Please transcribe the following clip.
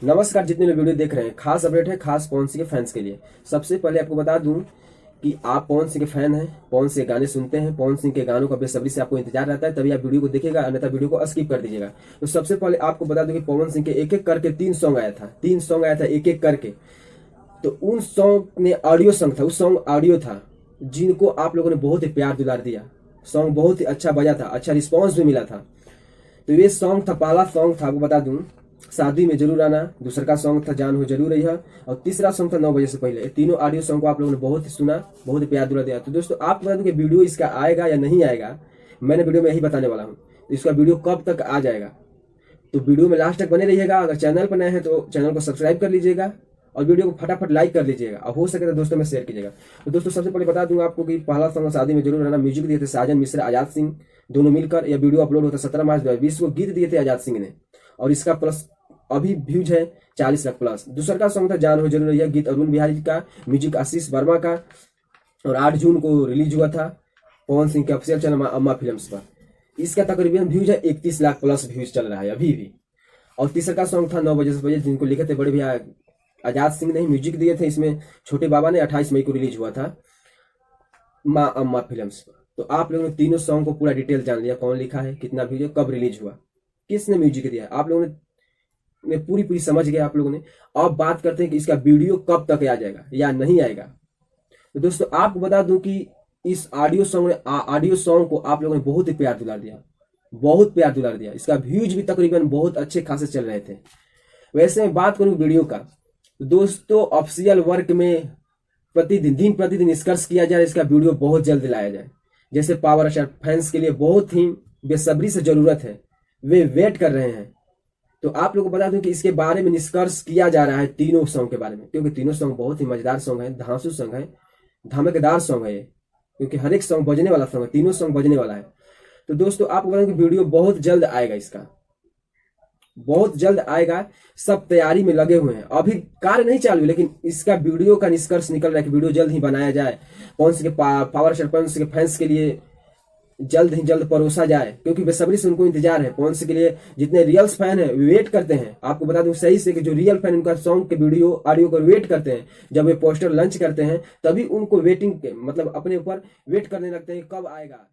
नमस्कार, जितने लोग वीडियो देख रहे हैं, खास अपडेट है खास पवन सिंह के फैंस के लिए। सबसे पहले आपको बता दूं कि आप पवन सिंह के फैन हैं, पवन सिंह के गाने सुनते हैं, पवन सिंह के गानों का बेसब्री से आपको इंतजार रहता है, तभी आप वीडियो को देखिएगा, अन्यथा वीडियो को स्किप कर दीजिएगा। तो सबसे पहले आपको बता दूं कि पवन सिंह के एक एक करके 3 सॉन्ग आया था, 3 सॉन्ग आया था एक एक करके। तो उन सॉन्ग में ऑडियो सॉन्ग था, उस सॉन्ग ऑडियो था जिनको आप लोगों ने बहुत ही प्यार दुलार दिया। सॉन्ग बहुत ही अच्छा बजा था, अच्छा रिस्पॉन्स भी मिला था। तो ये सॉन्ग था, पहला सॉन्ग था आपको बता दूं शादी में जरूर आना, दूसरा का सॉन्ग था जान हो जरूर रही है, और तीसरा सॉन्ग था 9 बजे से पहले। ये तीनों ऑडियो सॉन्ग को आप लोगों ने बहुत ही सुना, बहुत ही प्यार दुला दिया। तो दोस्तों आपको बता दूं कि वीडियो इसका आएगा या नहीं आएगा, मैंने वीडियो में यही बताने वाला हूँ। तो इसका वीडियो कब तक आ जाएगा, तो वीडियो में लास्ट तक बने रहिएगा। अगर चैनल पर नए हैं तो चैनल को सब्सक्राइब कर लीजिएगा और वीडियो को फटाफट लाइक कर लीजिएगा, और हो सके तो दोस्तों में शेयर कीजिएगा। तो दोस्तों सबसे पहले बता दूंगा आपको कि पहला सॉन्ग शादी में जरूर रहना, म्यूजिक दिए थे साजन मिश्रा, आजाद सिंह दोनों मिलकर। यह वीडियो अपलोड होता 17 मार्च 2020 को। गीत दिए थे आजाद सिंह ने, और इसका प्लस अभी व्यूज है 40 लाख प्लस। दूसरा का सॉन्ग था जान हो जरूर रही, गीत अरुण बिहारी का, म्यूजिक आशीष वर्मा का, और 8 जून को रिलीज हुआ था पवन सिंह के ऑफिशियल चैनल अम्मा फिल्म्स पर। इसका तकरीबन व्यूज है 31 लाख प्लस व्यूज चल रहा है अभी भी। और तीसरा का सॉन्ग था 9 बजे से पहले, जिनको लिखे थे बड़े भैया आजाद सिंह ने, म्यूजिक दिए थे इसमें छोटे बाबा ने। 28 मई को रिलीज हुआ था माँ अम्मा फिल्म्स पर। तो आप लोगों ने तीनों सॉन्ग को पूरा डिटेल जान लिया, कौन लिखा है, कितना वीडियो, कब रिलीज हुआ, किसने म्यूजिक दिया, आप लोगों ने पूरी पूरी समझ गए आप लोगों ने। अब बात करते हैं कि इसका वीडियो कब तक आ जाएगा या नहीं आएगा। तो दोस्तों आपको बता दूं कि इस ऑडियो सॉन्ग को आप लोगों ने बहुत ही प्यार दुलार दिया, बहुत प्यार दुलार दिया। इसका व्यूज भी तकरीबन बहुत अच्छे खासे चल रहे थे। वैसे मैं बात करूं वीडियो का, तो दोस्तों ऑफिशियल वर्क में दिन प्रतिदिन निष्कर्ष किया जाए, इसका वीडियो बहुत जल्द लाया जाए। जैसे पावर स्टार फैंस के लिए बहुत ही बेसब्री से जरूरत है, वे वेट कर रहे हैं। तो आप लोगों को बता दूं कि इसके बारे में निष्कर्ष किया जा रहा है तीनों सॉन्ग के बारे में, क्योंकि तीनों सॉन्ग बहुत ही मजेदार सॉन्ग है, धांसू सॉन्ग है, धमाकेदार सॉन्ग है ये, क्योंकि हर एक सॉन्ग बजने वाला सॉन्ग है, तीनों सॉन्ग बजने वाला है। तो दोस्तों आपको बता दूं कि वीडियो बहुत जल्द आएगा, इसका बहुत जल्द आएगा। सब तैयारी में लगे हुए हैं, अभी कार्य नहीं चालू है, लेकिन इसका वीडियो का निष्कर्ष निकल रहा है कि वीडियो जल्द ही बनाया जाए, पवन सिंह के पावर स्टार पवन सिंह के फैंस के लिए जल्द ही जल्द परोसा जाए, क्योंकि बेसब्री से उनको इंतजार है। पवन सिंह के लिए जितने रियल फैन है वेट करते हैं। आपको बता दूं सही से कि जो रियल फैन उनका सॉन्ग के वीडियो ऑडियो को वेट करते हैं, जब वे पोस्टर लॉन्च करते हैं तभी उनको वेटिंग मतलब अपने ऊपर वेट करने लगते हैं कब आएगा।